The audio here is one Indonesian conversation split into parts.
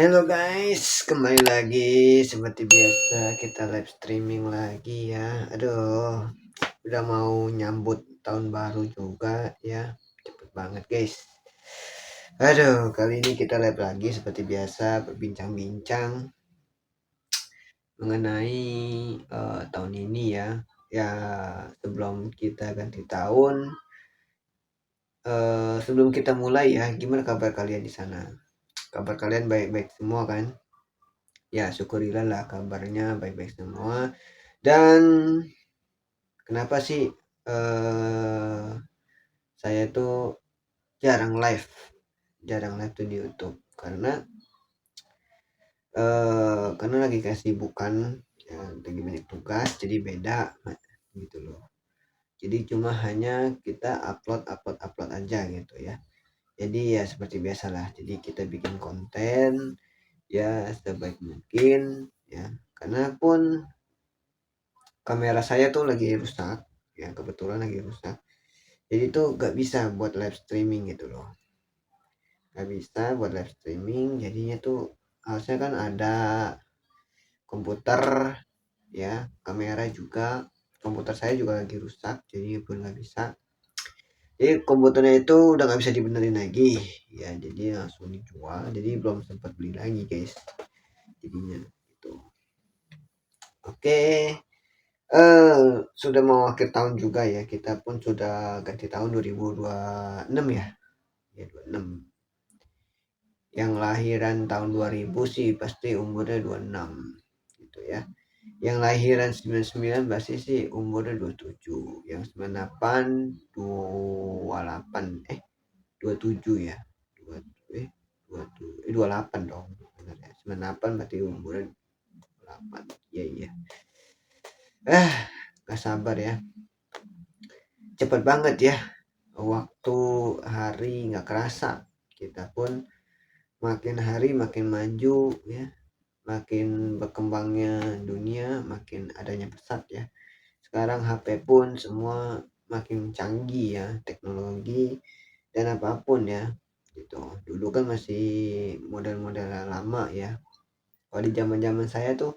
Halo guys, kembali lagi seperti biasa kita live streaming lagi ya. Aduh, udah mau nyambut tahun baru juga ya. Cepet banget guys. Aduh, kali ini kita live lagi seperti biasa berbincang-bincang mengenai tahun ini ya. Ya, sebelum kita ganti tahun, sebelum kita mulai ya, gimana kabar kalian di sana? Kabar kalian baik-baik semua kan? Ya, syukurilah lah kabarnya baik-baik semua. Dan kenapa sih saya tuh jarang live tuh di YouTube karena lagi kesibukan ya, lagi banyak tugas jadi beda gitu loh. Jadi cuma hanya kita upload aja gitu ya. Jadi ya seperti biasalah. Jadi kita bikin konten ya sebaik mungkin ya. Karena pun kamera saya tuh lagi rusak ya, kebetulan lagi rusak. Jadi tuh gak bisa buat live streaming gitu loh, gak bisa buat live streaming. Jadinya tuh harusnya kan ada komputer ya, kamera juga. Komputer saya juga lagi rusak jadi pun gak bisa. Jadi komputernya itu udah gak bisa dibenerin lagi ya, jadi langsung dijual. Jadi belum sempat beli lagi guys jadinya gitu. Oke. Sudah mau akhir tahun juga ya, kita pun sudah ganti tahun 2026 ya. Ya 26. Yang lahiran tahun 2000 sih pasti umurnya 26 gitu ya. Yang lahiran 99 pasti sih umurnya 27. Yang 98 28 27 ya. 2 28 dong. Benar ya. 98 berarti umurnya 28. Iya iya. Gak sabar ya. Cepet banget ya. Waktu hari nggak kerasa. Kita pun makin hari makin maju ya, makin berkembangnya dunia, makin adanya pesat ya. Sekarang HP pun semua makin canggih ya, teknologi dan apapun ya gitu. Dulu kan masih model-model lama ya. Kalau di zaman-zaman saya tuh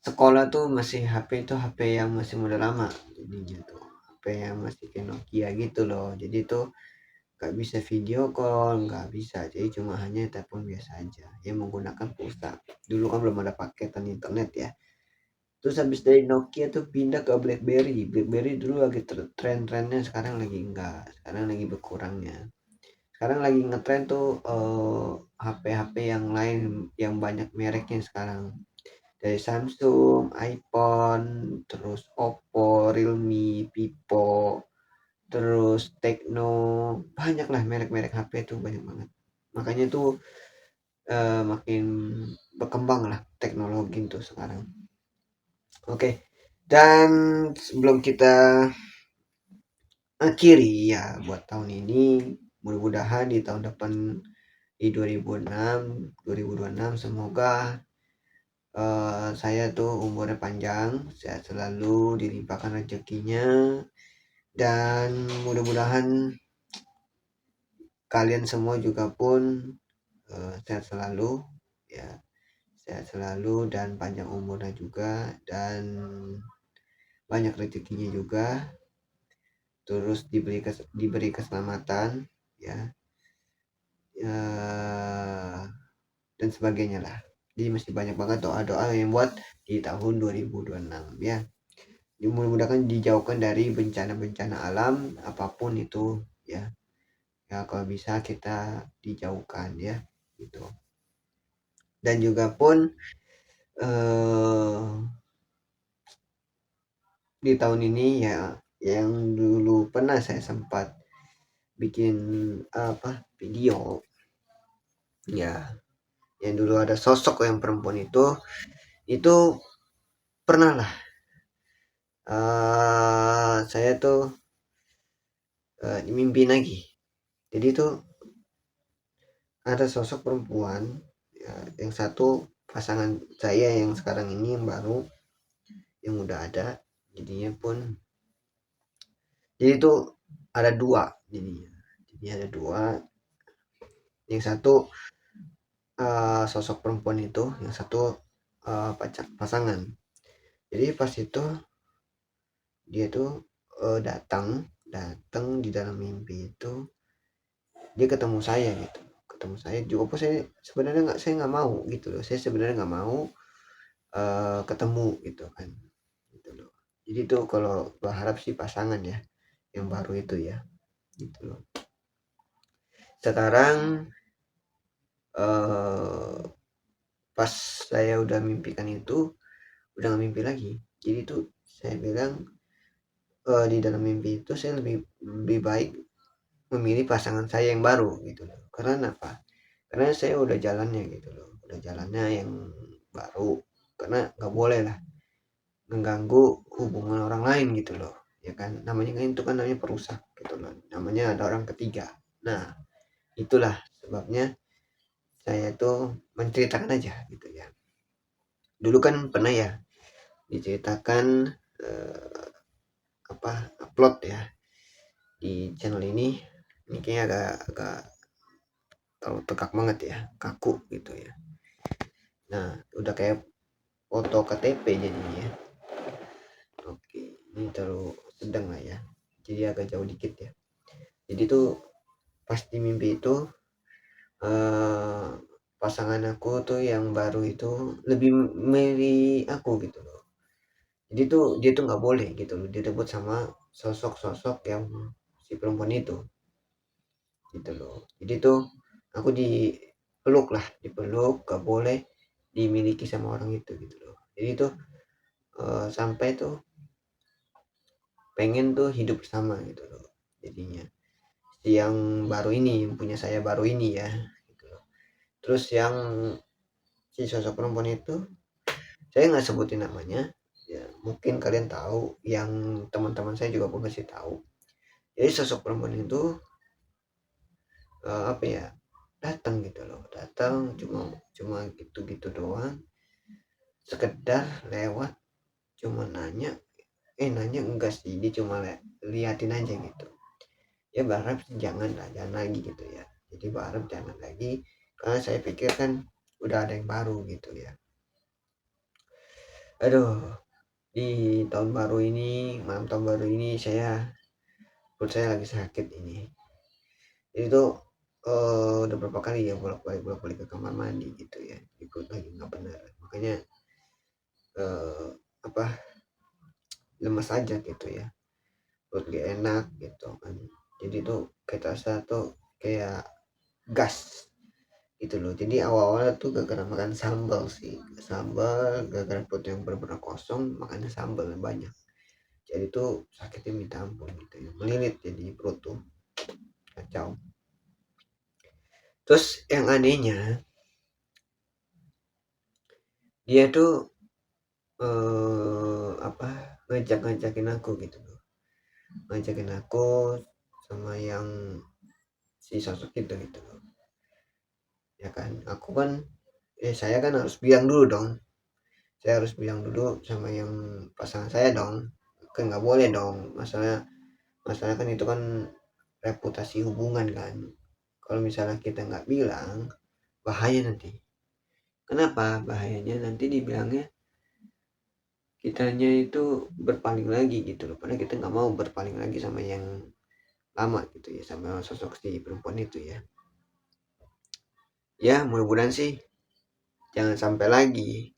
sekolah tuh masih HP itu HP yang masih model lama, jadi gitu. HP yang masih kayak Nokia gitu loh. Jadi tuh nggak bisa video call, nggak bisa, jadi cuma hanya telepon biasa aja yang menggunakan pulsa. Dulu kan belum ada paketan internet ya. Terus habis dari Nokia tuh pindah ke BlackBerry dulu lagi tren-trennya, sekarang lagi enggak, sekarang lagi berkurangnya. Sekarang lagi ngetren tuh HP-HP yang lain yang banyak mereknya sekarang, dari Samsung, iPhone, terus Oppo, Realme, Vivo, terus Tecno. Banyak lah merek-merek HP tuh, banyak banget. Makanya tuh makin berkembang lah teknologi tuh sekarang. Oke, dan sebelum kita akhiri ya buat tahun ini, mudah-mudahan di tahun depan di 2026 semoga saya tuh umurnya panjang, sehat selalu, dilimpahkan rezekinya, dan mudah-mudahan kalian semua juga pun sehat selalu ya, sehat selalu dan panjang umurnya juga, dan banyak rezekinya juga, terus diberi keselamatan ya, dan sebagainya lah. Jadi masih banyak banget doa-doa yang buat di tahun 2026 ya. Mudah-mudahan dijauhkan dari bencana-bencana alam apapun itu ya. Ya kalau bisa kita dijauhkan ya gitu. Dan juga pun di tahun ini ya, yang dulu pernah saya sempat bikin video ya, yang dulu ada sosok yang perempuan itu pernah lah saya tuh mimpi lagi. Jadi tuh ada sosok perempuan ya, yang satu pasangan saya yang sekarang ini yang baru, yang udah ada. Jadinya pun jadi tuh ada dua, jadi ada dua. Yang satu sosok perempuan itu, yang satu pasangan. Jadi pas itu dia tuh datang di dalam mimpi itu, dia ketemu saya gitu, ketemu saya juga pas saya nggak mau gitu loh, saya sebenarnya nggak mau ketemu gitu kan, gitu loh. Jadi tuh kalau berharap sih pasangan ya, yang baru itu ya, gitu loh. Sekarang eh, pas saya udah mimpikan itu, udah nggak mimpi lagi. Jadi tuh saya bilang di dalam mimpi itu saya lebih baik memilih pasangan saya yang baru gitu loh. Karena apa? Karena saya udah jalannya gitu loh, udah jalannya yang baru. Karena nggak boleh lah mengganggu hubungan orang lain gitu loh, ya kan? Namanya kan itu kan namanya perusak gitu loh. Namanya ada orang ketiga. Nah, itulah sebabnya saya tuh menceritakan aja gitu ya. Dulu kan pernah ya diceritakan eh, upload ya di channel ini kayaknya agak terlalu tegak banget ya, kaku gitu ya. Nah, udah kayak foto KTP jadinya ya. Oke, ini terlalu sedang lah ya, jadi agak jauh dikit ya. Jadi tuh pas di mimpi itu eh, pasangan aku tuh yang baru itu lebih milih aku gitu loh. Jadi tuh dia tuh nggak boleh gitu loh direbut sama sosok-sosok yang si perempuan itu gitu loh. Jadi tuh aku dipeluk gak boleh dimiliki sama orang itu gitu loh. Jadi tuh sampai tuh pengen tuh hidup bersama gitu loh jadinya, si yang baru ini, yang punya saya baru ini ya gitu loh. Terus yang si sosok perempuan itu saya nggak sebutin namanya ya, mungkin kalian tahu, yang teman-teman saya juga pun pasti tahu. Jadi sosok perempuan itu apa ya, datang gitu loh, datang cuma cuma gitu-gitu doang, sekedar lewat, cuma nanya, nanya enggak sih, dia cuma liatin aja gitu. Ya berharap jangan lah, jangan lagi gitu ya. Jadi berharap jangan lagi, karena saya pikir kan udah ada yang baru gitu ya. Aduh, di tahun baru ini, malam tahun baru ini, perut saya lagi sakit ini. Jadi tuh udah berapa kali ya bolak-balik ke kamar mandi gitu ya, ikut lagi nggak benar, makanya eh, apa lemas aja gitu ya, perut gak enak gitu kan. Jadi tuh kayak terasa tuh kayak gas gitu loh. Jadi awal-awalnya tuh gara-gara makan sambal sih, sambal, gara-gara perut yang benar-benar kosong makannya sambal yang banyak, jadi tuh sakitnya minta ampun gitu ya, melilit jadi perut tuh kacau. Terus yang anehnya dia tuh ngajak-ngajakin aku gitu loh, ngajakin aku sama yang si sosok itu gitu loh, ya kan. Aku kan saya kan harus bilang dulu dong, saya harus bilang dulu sama yang pasangan saya dong, kan nggak boleh dong, masalah kan itu kan reputasi hubungan kan. Kalau misalnya kita nggak bilang, bahaya nanti. Kenapa bahayanya? Nanti dibilangnya kitanya itu berpaling lagi gitu loh, padahal kita nggak mau berpaling lagi sama yang lama gitu ya, sama sosok si perempuan itu ya. Ya mudah-mudahan sih jangan sampai lagi,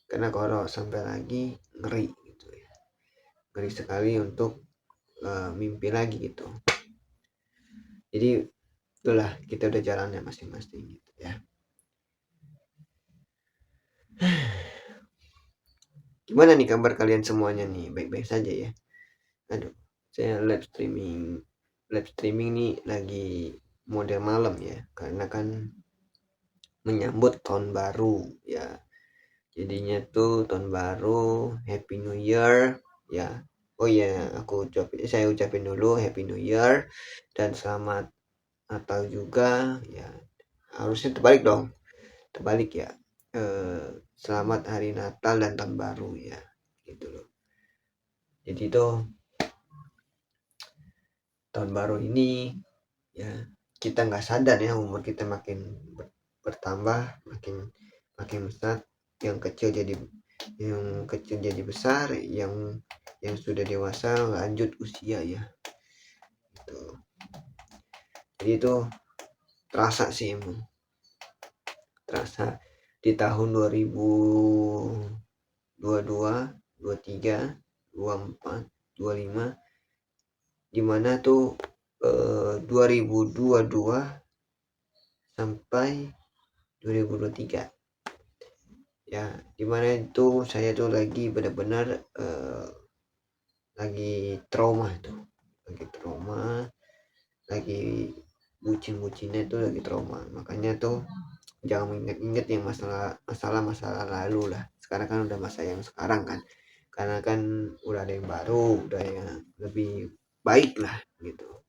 karena kalau sampai lagi ngeri gitu ya, ngeri sekali untuk mimpi lagi gitu. Jadi itulah, kita udah jalannya masing-masing gitu ya. Gimana nih kabar kalian semuanya nih, baik-baik saja ya? Aduh, saya live streaming nih lagi model malam ya, karena kan menyambut tahun baru ya. Jadinya tuh tahun baru, Happy New Year ya. Oh iya, saya ucapin dulu Happy New Year dan selamat Natal juga ya. Harusnya terbalik dong, terbalik ya. Selamat hari Natal dan tahun baru ya, gitu loh. Jadi tuh tahun baru ini ya, kita nggak sadar ya umur kita makin bertambah, makin makin besar, yang kecil jadi besar, yang sudah dewasa lanjut usia ya gitu. Jadi itu terasa sih, emang terasa di tahun 2022, 23, 24, 25, dimana tuh 2022 sampai 2023 ya, dimana itu saya tuh lagi benar-benar lagi trauma tuh, lagi bucin-bucinnya tuh lagi trauma. Makanya tuh jangan inget-inget yang masalah lalu lah. Sekarang kan udah masa yang sekarang kan, karena kan udah ada yang baru, udah yang lebih baik lah gitu.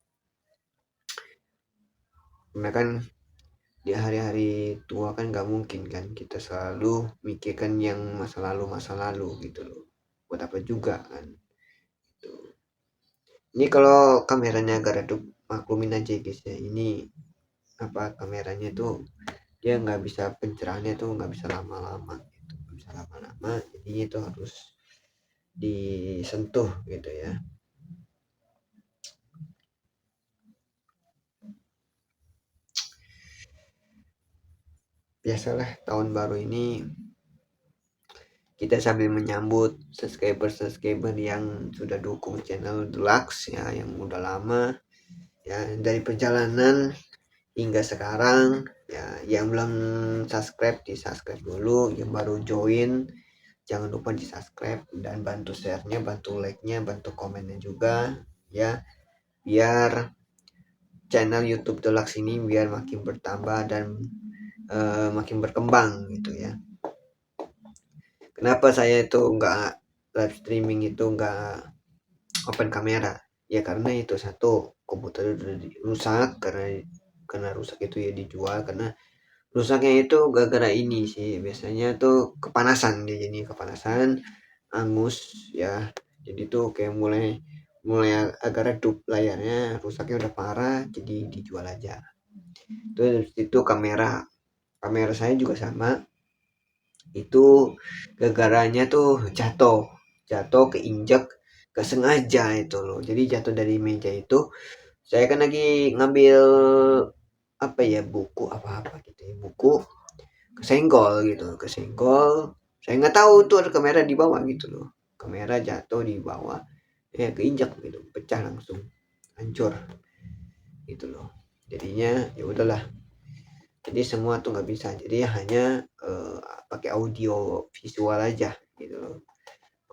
Karena kan di hari-hari tua kan nggak mungkin kan kita selalu mikirkan yang masa lalu gitu loh. Buat apa juga kan gitu. Ini kalau kameranya agak redup, maklumin aja guys ya, ini apa, kameranya tuh dia nggak bisa, pencerahannya tuh nggak bisa lama-lama gitu, nggak bisa lama-lama, jadinya itu harus disentuh gitu ya. Biasalah tahun baru ini kita sambil menyambut subscriber yang sudah dukung channel Deluxe ya, yang udah lama ya, dari perjalanan hingga sekarang ya. Yang belum subscribe di subscribe dulu, yang baru join jangan lupa di subscribe dan bantu share-nya, bantu like-nya, bantu komennya juga ya, biar channel YouTube Deluxe ini biar makin bertambah dan makin berkembang gitu ya. Kenapa saya itu nggak live streaming, itu nggak open kamera ya, karena itu satu, komputer udah rusak, karena rusak itu ya dijual, karena rusaknya itu gara-gara ini sih, biasanya tuh kepanasan, dia jadi kepanasan, angus ya, jadi tuh kayak mulai mulai agak redup layarnya, rusaknya udah parah, jadi dijual aja. Terus itu kamera kamera saya juga sama, itu gara-garanya tuh jatuh keinjak, gak sengaja itu loh, jadi jatuh dari meja itu. Saya kan lagi ngambil apa ya, buku apa gitu ya, buku, kesenggol. Saya nggak tahu tuh ada kamera di bawah gitu loh, kamera jatuh di bawah, keinjak gitu, pecah langsung, hancur gitu loh. Jadinya ya udahlah, jadi semua tuh nggak bisa, jadi hanya pakai audio visual aja gitu loh,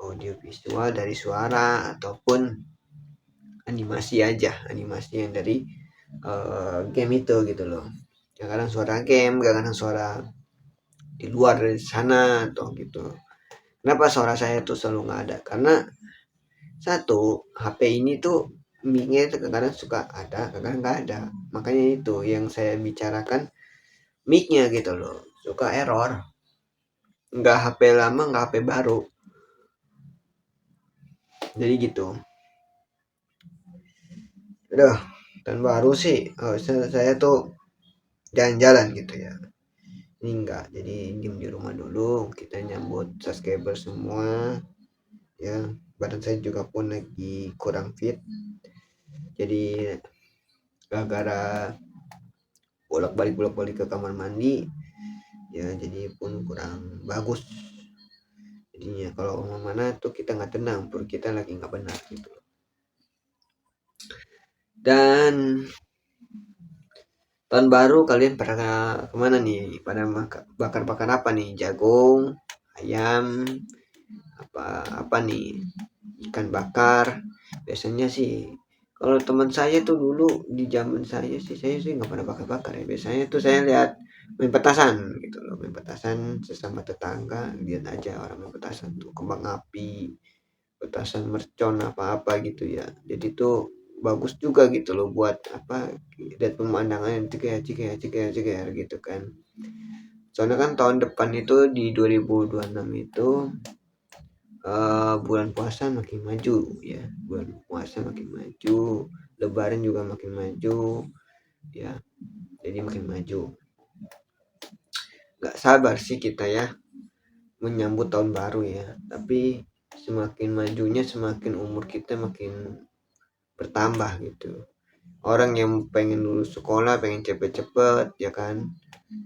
audio visual dari suara ataupun animasi aja, animasi yang dari game itu gitu loh. Kadang suara game, kadang suara di luar dari sana atau gitu. Kenapa suara saya tuh selalu nggak ada? Karena satu, HP ini tuh mic-nya kadang suka ada, kadang nggak ada. Makanya itu yang saya bicarakan, mic-nya gitu loh, suka error. Nggak HP lama, nggak HP baru. Jadi gitu. Udah, tahun baru sih saya tuh jalan-jalan gitu ya. Ini enggak, jadi diem di rumah dulu, kita nyambut subscriber semua ya. Badan saya juga pun lagi kurang fit, jadi gara-gara bolak-balik ke kamar mandi ya, jadi pun kurang bagus jadinya. Kalau mana tuh kita nggak tenang, perut kita lagi nggak benar gitu. Dan tahun baru kalian pernah kemana nih, pada bakar-bakar apa nih, jagung, ayam, apa apa nih, ikan bakar biasanya sih. Kalau teman saya tuh dulu di zaman saya sih nggak pernah bakar-bakar ya. Biasanya tuh saya lihat main petasan gitu loh, main petasan sesama tetangga, lihat aja orang main petasan tuh, kembang api, petasan mercon apa-apa gitu ya. Jadi tuh bagus juga gitu loh, buat apa, lihat pemandangan ceker gitu kan. Soalnya kan tahun depan itu di 2026 itu bulan puasa makin maju ya, bulan puasa makin maju, lebaran juga makin maju ya, jadi makin maju. nggak sabar sih kita ya menyambut tahun baru ya, tapi semakin majunya semakin umur kita makin bertambah gitu. Orang yang pengen lulus sekolah pengen cepet-cepet ya kan,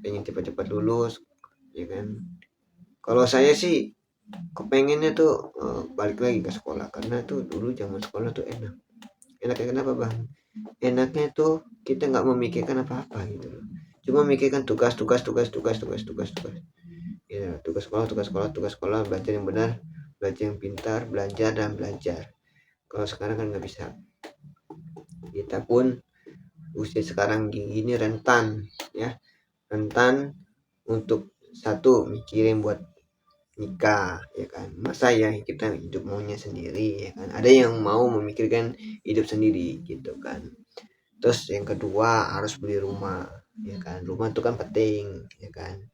pengen cepet-cepet lulus ya kan. Kalau saya sih kepengennya tuh balik lagi ke sekolah, karena tuh dulu zaman sekolah tuh enak. Enaknya kenapa bang? Enaknya tuh kita nggak memikirkan apa-apa gitu loh, cuma memikirkan tugas tugas tugas tugas tugas tugas tugas ya, tugas sekolah tugas sekolah tugas sekolah, belajar yang benar, belajar yang pintar, belajar dan belajar. Kalau sekarang kan nggak bisa, kita pun usia sekarang gini rentan ya, rentan untuk satu mikirin buat nikah ya kan. Masa ya kita hidup maunya sendiri ya kan, ada yang mau memikirkan hidup sendiri gitu kan. Terus yang kedua harus beli rumah ya kan, rumah itu kan penting ya kan.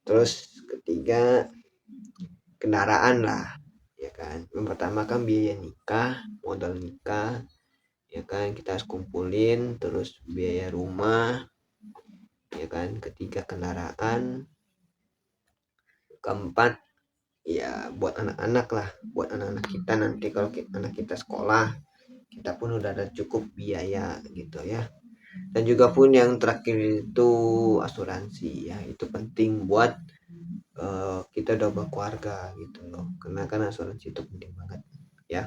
Terus ketiga kendaraan lah ya kan. Yang pertama kan biaya nikah, modal nikah ya kan, kita harus kumpulin. Terus biaya rumah ya kan, ketiga kendaraan, keempat ya buat anak-anak lah, buat anak-anak kita nanti kalau anak kita sekolah, kita pun udah ada cukup biaya gitu ya. Dan juga pun yang terakhir itu asuransi ya, itu penting buat kita udah berkeluarga gitu loh, karena kan asuransi itu penting banget ya.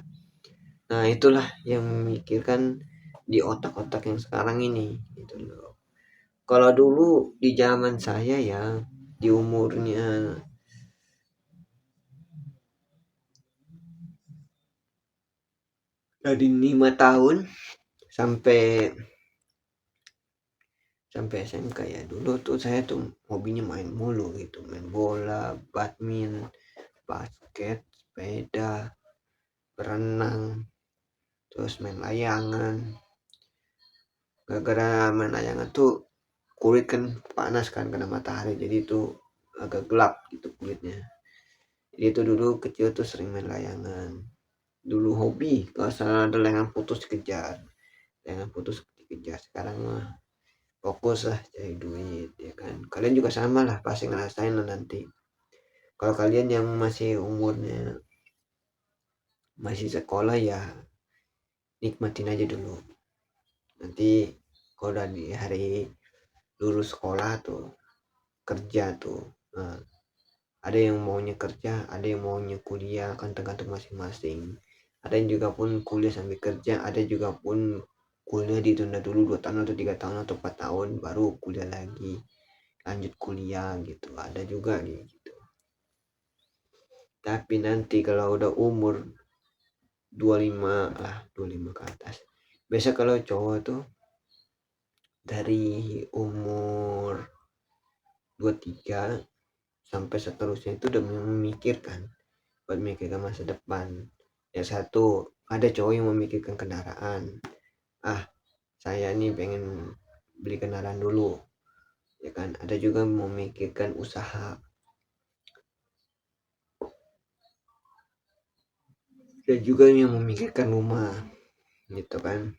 Nah itulah yang memikirkan di otak-otak yang sekarang ini gitu loh. Kalau dulu di zaman saya ya, di umurnya dari 5 tahun sampai sampai SMK ya, dulu tuh saya tuh hobinya main mulu gitu, main bola, badminton, basket, sepeda, berenang, terus main layangan. Gara-gara main layangan tuh kulit kan panas kan kena matahari, jadi itu agak gelap gitu kulitnya. Jadi itu dulu kecil tuh sering main layangan. Dulu hobi, kalau salah ada layangan putus dikejar, layangan putus dikejar. Sekarang mah fokus lah cari duit ya kan. Kalian juga sama lah pasti ngerasain lah nanti. Kalau kalian yang masih umurnya masih sekolah ya nikmatin aja dulu. Nanti kalau udah di hari lulus sekolah tuh kerja tuh. Nah, ada yang maunya kerja, ada yang maunya kuliah, kan tergantung masing-masing. Ada yang juga pun kuliah sambil kerja, ada juga pun kuliah ditunda dulu 2 tahun atau 3 tahun atau 4 tahun baru kuliah lagi, lanjut kuliah gitu. Ada juga gitu. Tapi nanti kalau udah umur 25 lah, 25 ke atas. Biasa kalau cowok tuh dari umur 23 sampai seterusnya itu udah memikirkan, buat memikirkan masa depan. Ya satu, ada cowok yang memikirkan kendaraan. Ah, saya nih pengen beli kendaraan dulu. Ya kan, ada juga memikirkan usaha. Ada juga yang memikirkan rumah, gitu kan.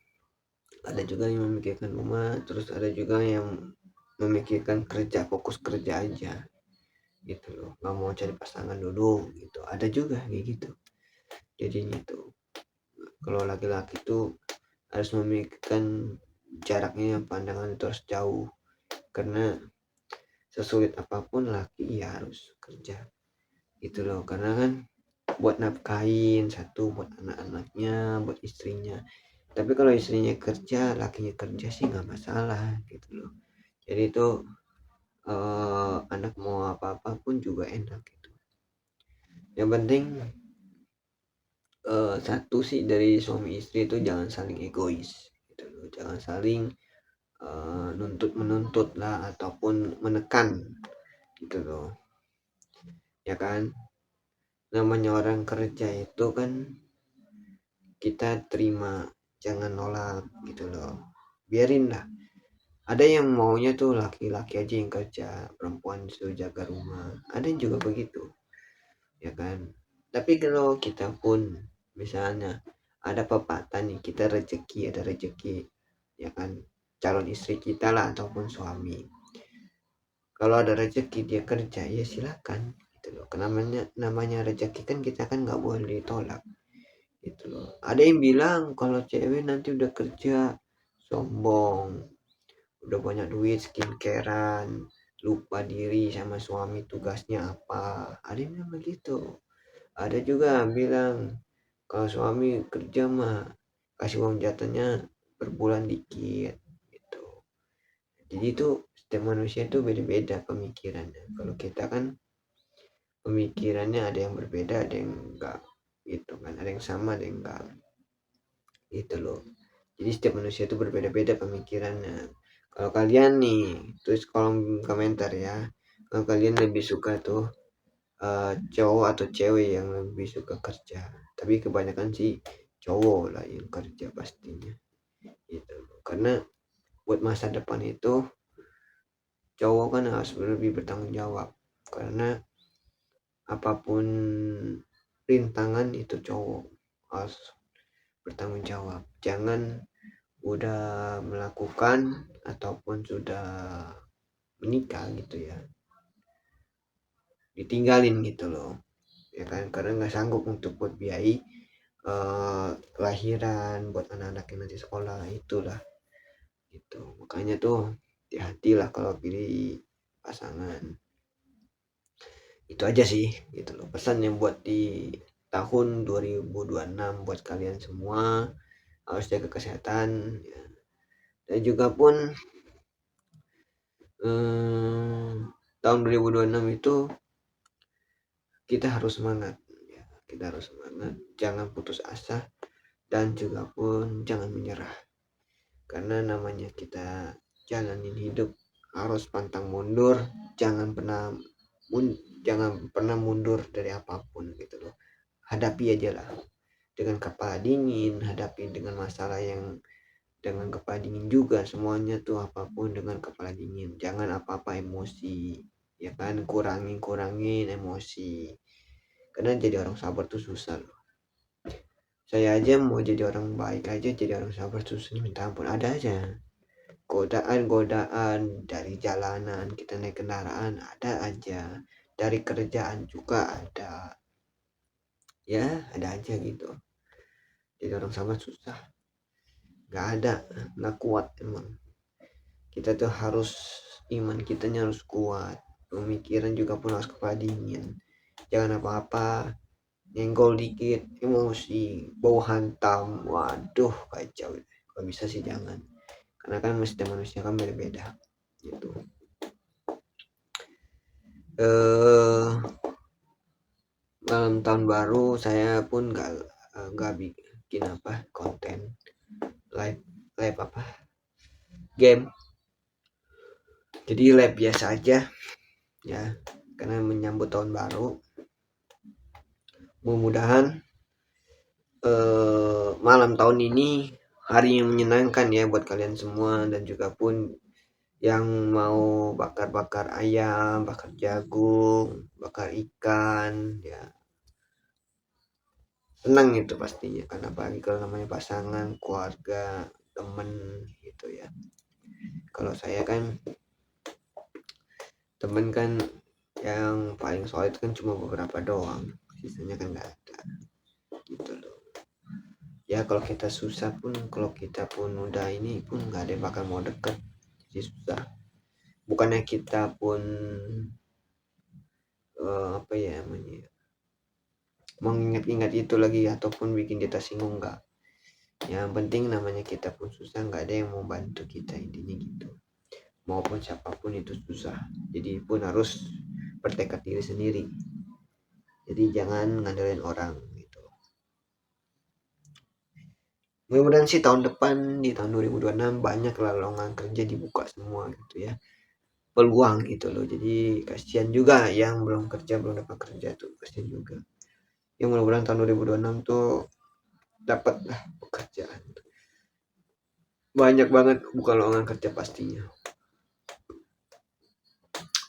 Ada juga yang memikirkan rumah, terus ada juga yang memikirkan kerja, fokus kerja aja gitu loh, nggak mau cari pasangan dulu gitu. Ada juga kayak gitu. Jadi gitu, kalau laki-laki tuh harus memikirkan jaraknya, pandangan terus jauh, karena sesulit apapun laki ya harus kerja gitu loh, karena kan buat nafkahin, satu buat anak-anaknya, buat istrinya. Tapi kalau istrinya kerja, lakinya kerja sih nggak masalah gitu loh. Jadi itu anak mau apa-apa pun juga enak gitu. Yang penting satu sih dari suami istri itu jangan saling egois gitu loh. Jangan saling nuntut menuntut lah ataupun menekan gitu loh ya kan. Namanya orang kerja itu kan kita terima, jangan nolak gitu loh, biarin lah. Ada yang maunya tuh laki-laki aja yang kerja, perempuan disuruh jaga rumah, ada yang juga begitu ya kan. Tapi kalau kita pun misalnya ada pepatah nih, kita rezeki ada rezeki ya kan, calon istri kita lah ataupun suami. kalau ada rezeki dia kerja ya silakan gitu loh. Namanya rezeki kan kita kan nggak boleh ditolak gitu loh. Ada yang bilang kalau cewek nanti udah kerja sombong, udah banyak duit, skincarean, lupa diri sama suami, tugasnya apa. Ada yang bilang begitu. Ada juga bilang kalau suami kerja mah kasih uang jatuhnya per bulan dikit gitu. Jadi itu setiap manusia itu beda-beda pemikirannya. Kalau kita kan pemikirannya ada yang berbeda, ada yang enggak gitu kan, ada yang sama, ada yang enggak gitu loh. Jadi setiap manusia itu berbeda-beda pemikirannya. Kalau kalian nih, tulis kolom komentar ya. Kalau kalian lebih suka tuh cowok atau cewek yang lebih suka kerja. Tapi kebanyakan sih cowok lah yang kerja pastinya. Gitu. Karena buat masa depan itu cowok kan harus lebih bertanggung jawab. Karena apapun rintangan itu cowok harus bertanggung jawab. Jangan udah melakukan ataupun sudah menikah gitu ya ditinggalin gitu loh ya kan, karena nggak sanggup untuk buat biayai lahiran buat anak-anak yang nanti sekolah itulah gitu. Makanya tuh hati-hati lah kalau pilih pasangan. Itu aja sih gitu loh pesan yang buat di tahun 2026 buat kalian semua. Harus jaga kesehatan ya. Dan juga pun tahun 2026 itu kita harus semangat ya, kita harus semangat, jangan putus asa dan juga pun jangan menyerah. Karena namanya kita jalanin hidup harus pantang mundur, jangan pernah mundur dari apapun gitu loh. Hadapi aja lah dengan kepala dingin, hadapi dengan masalah yang dengan kepala dingin juga, semuanya tuh apapun dengan kepala dingin, jangan apa-apa emosi ya kan, kurangin emosi karena jadi orang sabar tuh susah loh. Saya aja mau jadi orang baik aja, jadi orang sabar susah minta ampun. Ada aja godaan dari jalanan, kita naik kendaraan ada aja, dari kerjaan juga ada ya, ada aja gitu. Jadi orang sabar susah, nggak ada, nggak kuat emang. Kita tuh harus iman kitanya harus kuat, pemikiran juga pun harus kepala dingin, jangan apa-apa nyenggol dikit emosi bau hantam, waduh kacau. Kalau bisa sih jangan, karena kan mesti manusia kan beda-beda gitu. Malam tahun baru saya pun nggak bikin apa konten live apa game, jadi live biasa aja ya, karena menyambut tahun baru. Mudah-mudahan malam tahun ini hari yang menyenangkan ya buat kalian semua, dan juga pun yang mau bakar-bakar ayam, bakar jagung, bakar ikan ya senang itu pastinya, karena apalagi kalau namanya pasangan, keluarga, temen gitu ya. Kalau saya kan temen kan yang paling solid kan cuma beberapa doang, sisanya kan nggak ada gitu loh ya. Kalau kita susah pun, kalau kita pun udah ini pun nggak ada yang bakal mau deket, jadi susah. Bukannya kita pun apa ya namanya, mengingat-ingat itu lagi ataupun bikin kita singgung, enggak. Yang penting namanya kita pun susah, nggak ada yang mau bantu kita, intinya gitu. Maupun siapapun itu susah, jadi pun harus bertekad diri sendiri, jadi jangan ngandelin orang gitu. Mudah-mudahan sih tahun depan di tahun 2026 banyak lah lowongan kerja dibuka semua gitu ya, peluang gitu loh. Jadi kasihan juga yang belum kerja, belum dapat kerja tuh, kasihan juga. Yang mudah-mudahan tahun 2026 tuh dapat lah pekerjaan, banyak banget bukan lowongan kerja pastinya.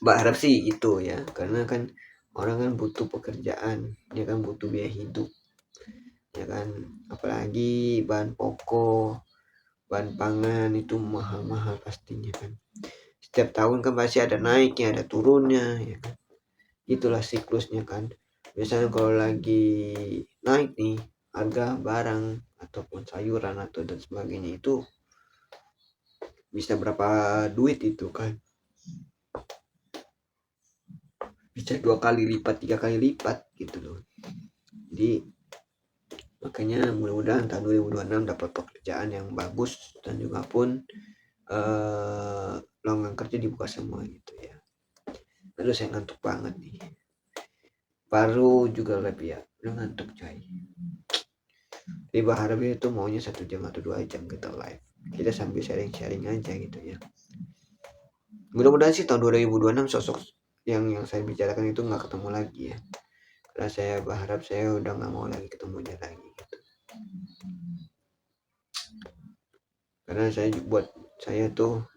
Berharap sih itu ya, karena kan orang kan butuh pekerjaan, dia kan butuh biaya hidup ya kan, apalagi bahan pokok, bahan pangan itu mahal-mahal pastinya kan. setiap tahun kan pasti ada naiknya ada turunnya ya kan, itulah siklusnya kan. Biasanya kalau lagi naik nih harga barang ataupun sayuran atau dan sebagainya itu bisa berapa duit itu kan, bisa 2 kali lipat 3 kali lipat gitu loh. Jadi makanya mudah-mudahan tahun 2026 dapat pekerjaan yang bagus dan juga pun lowongan kerja dibuka semua gitu ya. Aduh saya ngantuk banget nih, baru juga lebih ya udah ngantuk coy. Jadi berharap itu maunya 1 jam atau 2 jam kita live, kita sambil sharing-sharing aja gitu ya. Mudah-mudahan sih tahun 2026 sosok yang saya bicarakan itu nggak ketemu lagi ya, karena saya berharap saya udah nggak mau lagi ketemu dia lagi gitu. Karena buat saya tuh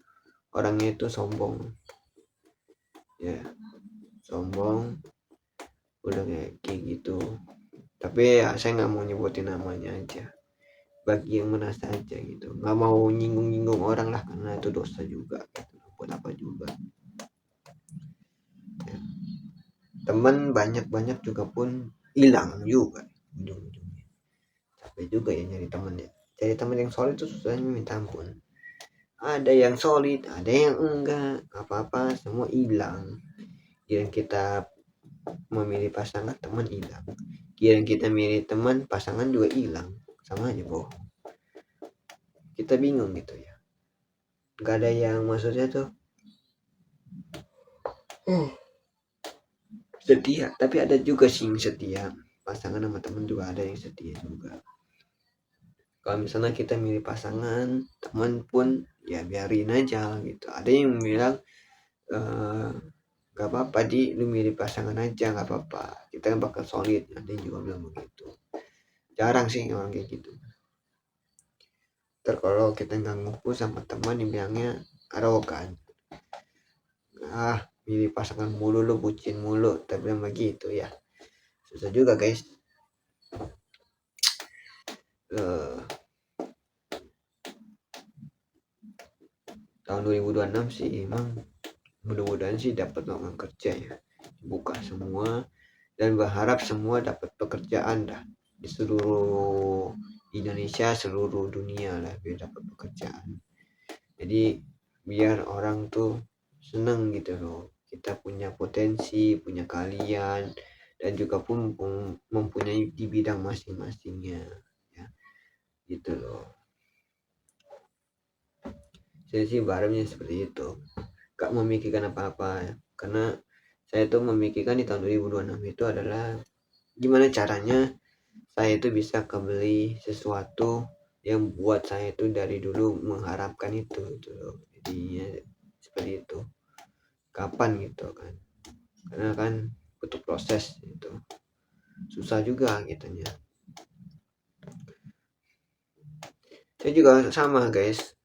orangnya itu sombong ya, sombong udah kayak gitu. Tapi ya saya nggak mau nyebutin namanya aja, bagi yang merasa aja gitu, nggak mau nyinggung-nyinggung orang lah karena itu dosa juga gitu. Buat apa juga ya. Teman banyak juga pun hilang juga ujung-ujungnya. Capek juga ya nyari teman ya, cari teman yang solid itu susahnya minta ampun. Ada yang solid ada yang enggak, apa-apa semua hilang. Yang kita memilih pasangan teman hilang, yang kita milih teman pasangan juga hilang, sama aja bohong. Kita bingung gitu ya, nggak ada yang maksudnya tuh setia, tapi ada juga sih yang setia, pasangan sama teman juga ada yang setia juga. Kalau misalnya kita milih pasangan teman pun ya biarin aja gitu. Ada yang bilang gak apa-apa lu milih pasangan aja gak apa-apa, kita kan bakal solid. Ada yang juga bilang begitu, jarang sih orang kayak gitu. Kalau kita nggak ngumpul sama teman yang bilangnya arogan, milih pasangan mulu lu, bucin mulu, tapi bilang begitu ya, susah juga guys. Tahun 2026 sih emang mudah-mudahan sih dapat lowongan kerja ya, buka semua, dan berharap semua dapat pekerjaan dah di seluruh Indonesia, seluruh dunia lah, biar dapat pekerjaan. Jadi biar orang tuh seneng gitu loh, kita punya potensi, punya kalian, dan juga pun mempunyai di bidang masing-masingnya ya, gitu loh. Saya sih berharapnya seperti itu, gak memikirkan apa-apa ya. Karena saya tuh memikirkan di tahun 2026 itu adalah gimana caranya saya itu bisa kebeli sesuatu yang buat saya itu dari dulu mengharapkan itu gitu loh. Jadinya seperti itu, kapan gitu kan, karena kan butuh proses itu, susah juga gitunya. Saya juga sama guys,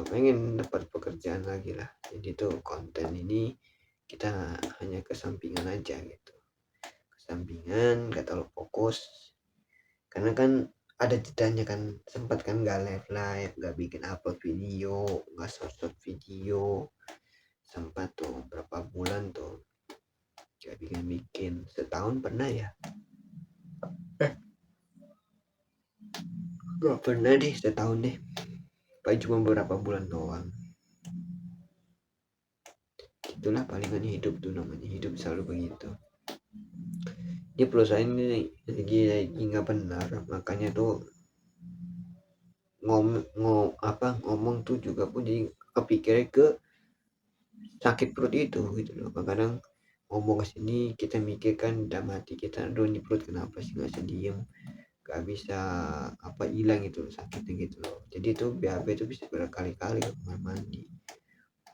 pengen dapat pekerjaan lagi lah. Jadi tuh konten ini kita hanya kesampingan aja gitu, kesampingan, gak terlalu fokus. Karena kan ada jedanya kan, sempat kan gak live, gak bikin upload video, gak short video, sempat tuh berapa bulan tuh gak bikin, setahun pernah ya, gak pernah deh setahun deh, paling cuma beberapa bulan doang. Itulah palingan hidup tuh, namanya hidup selalu begitu. Dia perusahaan ini lagi nggak benar, makanya tuh ngomong tuh juga pun jadi kepikirnya ke sakit perut itu gitu loh. Kadang ngomong ke sini kita mikirkan dalam hati kita, aduh ini perut kenapa sih nggak bisa diem, nggak bisa apa hilang gitu sakitnya gitu loh. Jadi tuh BAB itu bisa berkali-kali ke kamar mandi,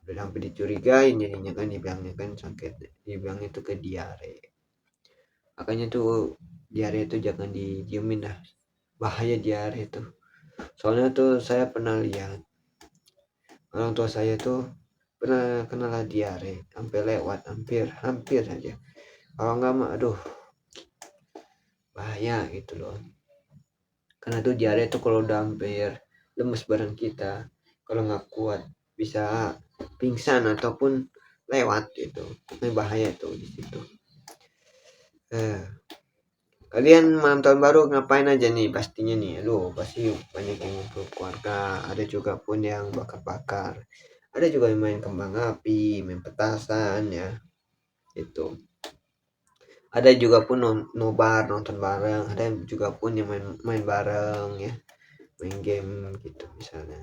udah sampai dicurigain jadinya kan, dibilangnya kan sakit, dibilangnya itu ke diare. Makanya tuh diare itu jangan didiemin dah, bahaya diare itu. Soalnya tuh saya pernah lihat orang tua saya tuh pernah kena diare sampai lewat, hampir saja. Kalau nggak mah aduh bahaya gitu loh. Karena tuh diare tuh kalau udah hampir lemes badan kita, kalau nggak kuat bisa pingsan ataupun lewat itu. Ini bahaya tuh di situ. Kalian malam tahun baru ngapain aja nih pastinya nih? Aduh, pasti banyak yang ngumpul keluarga, ada juga pun yang bakar-bakar. Ada juga yang main kembang api, main petasan ya. Itu. Ada juga pun nobar nonton bareng, ada juga pun yang main bareng ya. Main game gitu misalnya.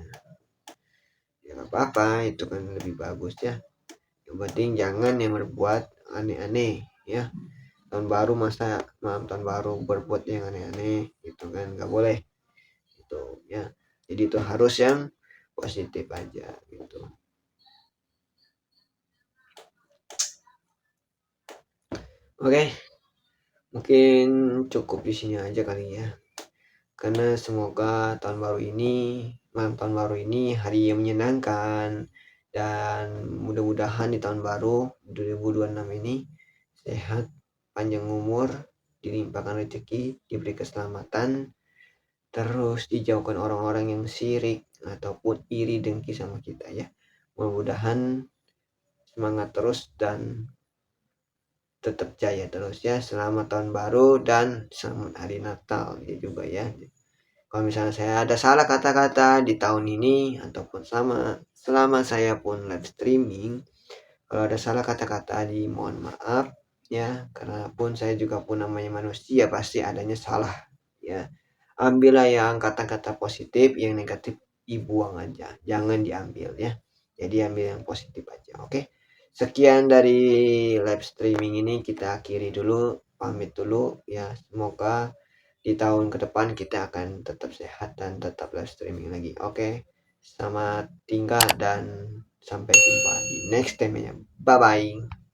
Ya nggak apa-apa, itu kan lebih bagus ya. Yang penting jangan yang berbuat aneh-aneh ya. Tahun baru masa malam tahun baru berbuat yang aneh-aneh gitu kan, nggak boleh gitu ya. Jadi itu harus yang positif aja gitu. Oke, mungkin cukup di sini aja kali ya, karena semoga tahun baru ini, malam tahun baru ini hari yang menyenangkan, dan mudah-mudahan di tahun baru 2026 ini sehat, panjang umur, dilimpahkan rezeki, diberi keselamatan, terus dijauhkan orang-orang yang sirik ataupun iri dengki sama kita ya. Mudah-mudahan semangat terus dan tetap jaya terus ya. Selamat tahun baru dan selamat hari Natal ya juga ya. Kalau misalnya saya ada salah kata-kata di tahun ini ataupun selama saya pun live streaming, kalau ada salah kata-kata mohon maaf ya, karena pun saya juga pun namanya manusia pasti adanya salah ya. Ambillah yang kata-kata positif, yang negatif dibuang aja, jangan diambil ya. Jadi ambil yang positif aja, oke. Sekian dari live streaming ini, kita akhiri dulu, pamit dulu ya. Semoga di tahun ke depan kita akan tetap sehat dan tetap live streaming lagi, oke. Selamat tinggal dan sampai jumpa di next time-nya. Bye bye.